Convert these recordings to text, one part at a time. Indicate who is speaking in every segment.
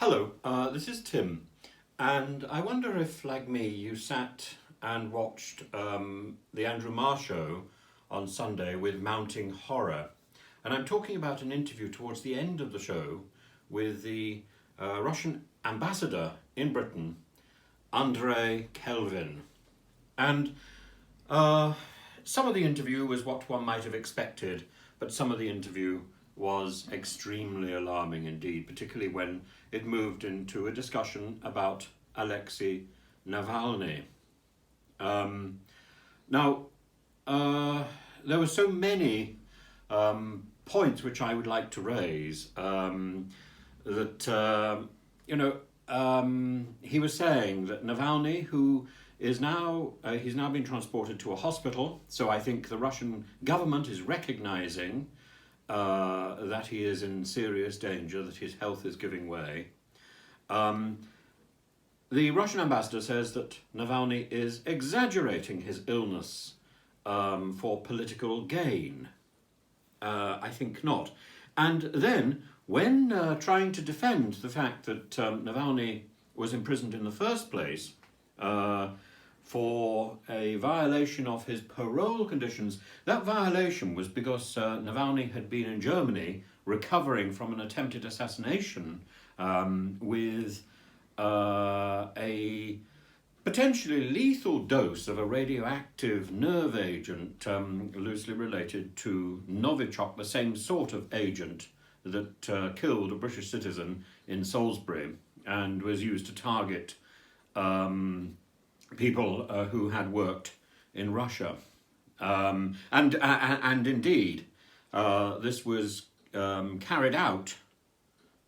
Speaker 1: Hello, this is Tim, and I wonder if, like me, you sat and watched the Andrew Marr show on Sunday with mounting horror. And I'm talking about an interview towards the end of the show with the Russian ambassador in Britain, Andrei Kelvin. And some of the interview was what one might have expected, but some of the interview was extremely alarming indeed, particularly when it moved into a discussion about Alexei Navalny. Now, there were so many points which I would like to raise that, he was saying that Navalny, who is now, he's now been transported to a hospital, so I think the Russian government is recognizing that he is in serious danger, that his health is giving way. The Russian ambassador says that Navalny is exaggerating his illness for political gain. I think not. And then, when trying to defend the fact that Navalny was imprisoned in the first place for a violation of his parole conditions, that violation was because Navalny had been in Germany recovering from an attempted assassination with a potentially lethal dose of a radioactive nerve agent loosely related to Novichok, the same sort of agent that killed a British citizen in Salisbury and was used to target people who had worked in Russia. And indeed, this was carried out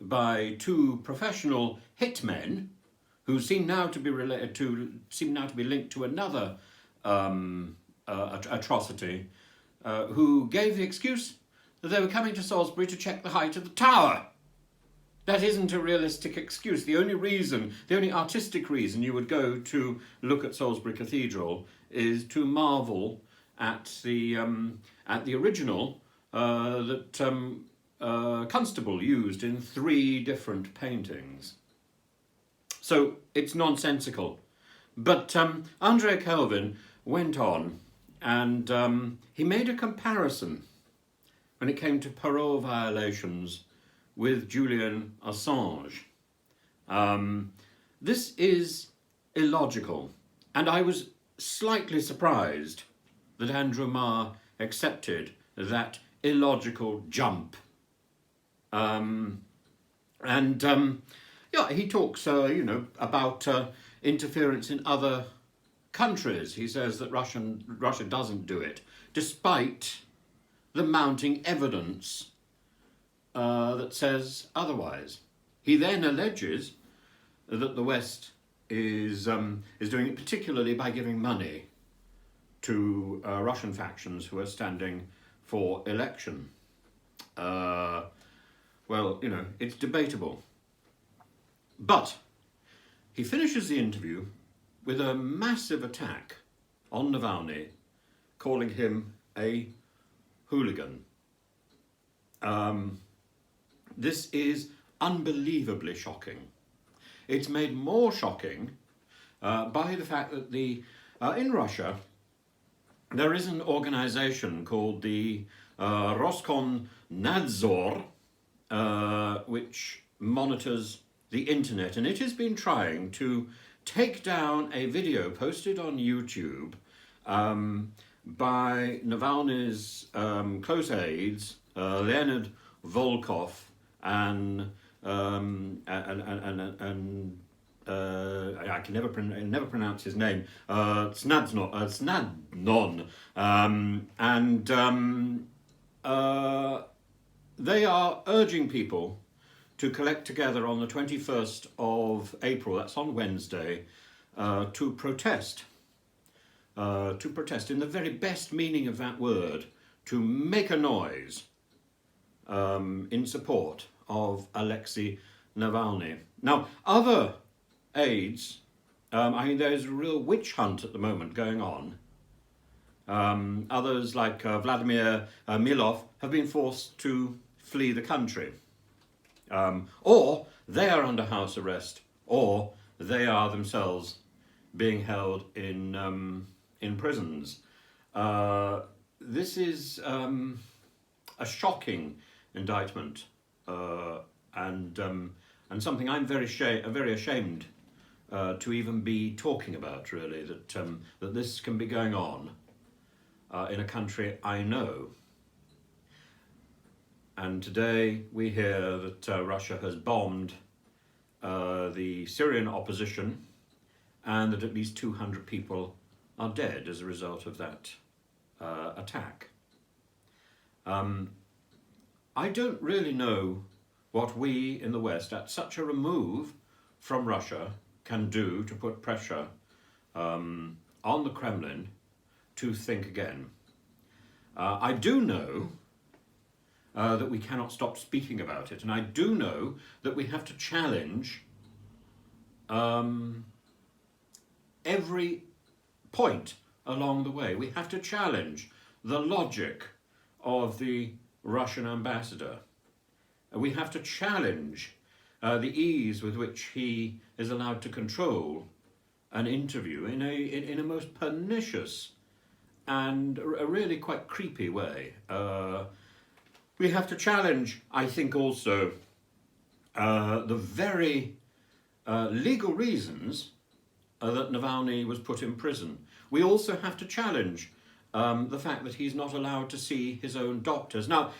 Speaker 1: by two professional hitmen who seem now to be linked to another atrocity, who gave the excuse that they were coming to Salisbury to check the height of the tower. That isn't a realistic excuse. The only artistic reason you would go to look at Salisbury Cathedral is to marvel at the original that Constable used in 3 different paintings. So it's nonsensical. But Andrei Kelvin went on and he made a comparison when it came to parole violations with Julian Assange. This is illogical, and I was slightly surprised that Andrew Marr accepted that illogical jump. He talks, about interference in other countries. He says that Russia doesn't do it, despite the mounting evidence that says otherwise. He then alleges that the West is doing it particularly by giving money to Russian factions who are standing for election. It's debatable. But he finishes the interview with a massive attack on Navalny, calling him a hooligan. This is unbelievably shocking. It's made more shocking by the fact that in Russia there is an organization called the Roskomnadzor, which monitors the internet, and it has been trying to take down a video posted on YouTube by Navalny's close aides, Leonid Volkov and I can never pronounce his name, Snadnon, they are urging people to collect together on the 21st of April, that's on Wednesday, to protest in the very best meaning of that word, to make a noise in support of Alexei Navalny. Now, other aides, there's a real witch hunt at the moment going on. Others, like Vladimir Milov, have been forced to flee the country. Or they are under house arrest, or they are themselves being held in prisons. This is a shocking indictment, and something I'm very ashamed to even be talking about. Really, that this can be going on in a country I know. And today we hear that Russia has bombed the Syrian opposition, and that at least 200 people are dead as a result of that attack. I don't really know what we in the West, at such a remove from Russia, can do to put pressure on the Kremlin to think again. I do know that we cannot stop speaking about it, and I do know that we have to challenge every point along the way. We have to challenge the logic of the Russian ambassador. We have to challenge the ease with which he is allowed to control an interview in a most pernicious and a really quite creepy way. We have to challenge, I think, also the very legal reasons that Navalny was put in prison. We also have to challenge the fact that he's not allowed to see his own doctors. Now,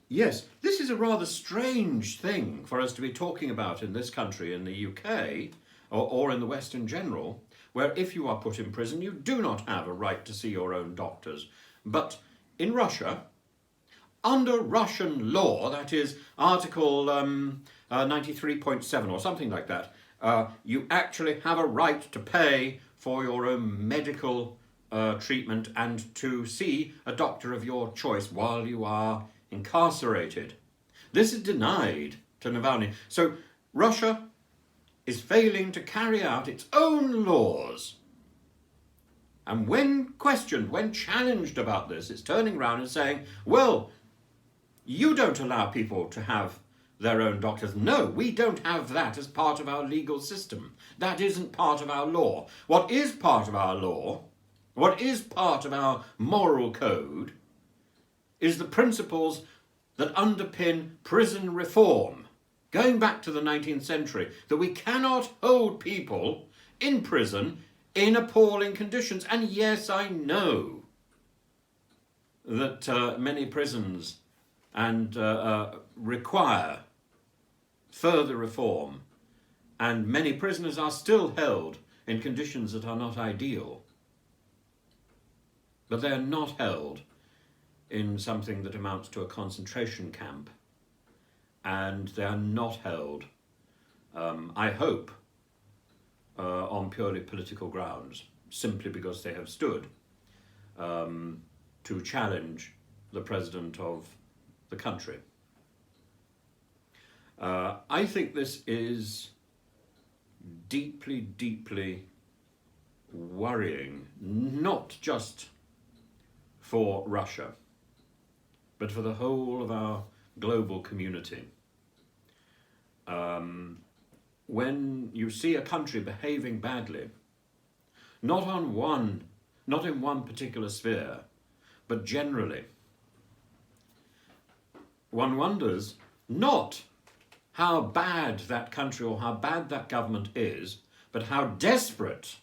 Speaker 1: yes, this is a rather strange thing for us to be talking about in this country, in the UK, or in the West in general, where if you are put in prison, you do not have a right to see your own doctors. But in Russia, under Russian law, that is Article 93.7 or something like that, you actually have a right to pay for your own medical treatment and to see a doctor of your choice while you are incarcerated. This is denied to Navalny. So Russia is failing to carry out its own laws. And when questioned, when challenged about this, it's turning around and saying, well, you don't allow people to have their own doctors. No, we don't have that as part of our legal system. That isn't part of our law. What is part of our law, what is part of our moral code, is the principles that underpin prison reform, going back to the 19th century, that we cannot hold people in prison in appalling conditions. And yes, I know that many prisons and require further reform, and many prisoners are still held in conditions that are not ideal, but they are not held in something that amounts to a concentration camp, and they are not held, I hope, on purely political grounds, simply because they have stood to challenge the president of the country. I think this is deeply, deeply worrying, not just for Russia, but for the whole of our global community. When you see a country behaving badly, not in one particular sphere, but generally, one wonders not how bad that country or how bad that government is, but how desperate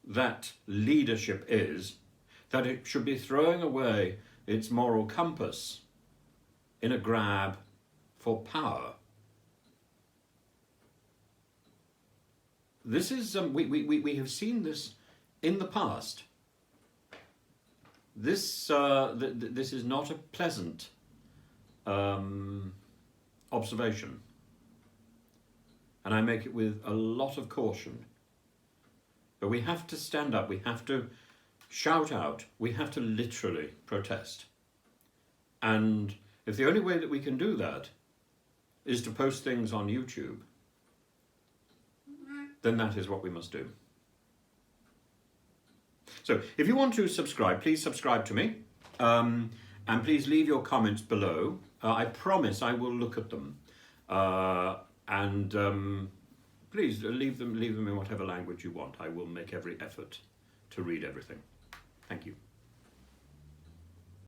Speaker 1: that leadership is, that it should be throwing away its moral compass in a grab for power. This is, we have seen this in the past. This is not a pleasant observation, and I make it with a lot of caution. But we have to stand up, we have to shout out, we have to literally protest. And if the only way that we can do that is to post things on YouTube, then that is what we must do. So if you want to subscribe, please subscribe to me, and please leave your comments below. I promise I will look at them. And please leave them in whatever language you want. I will make every effort to read everything. Thank you.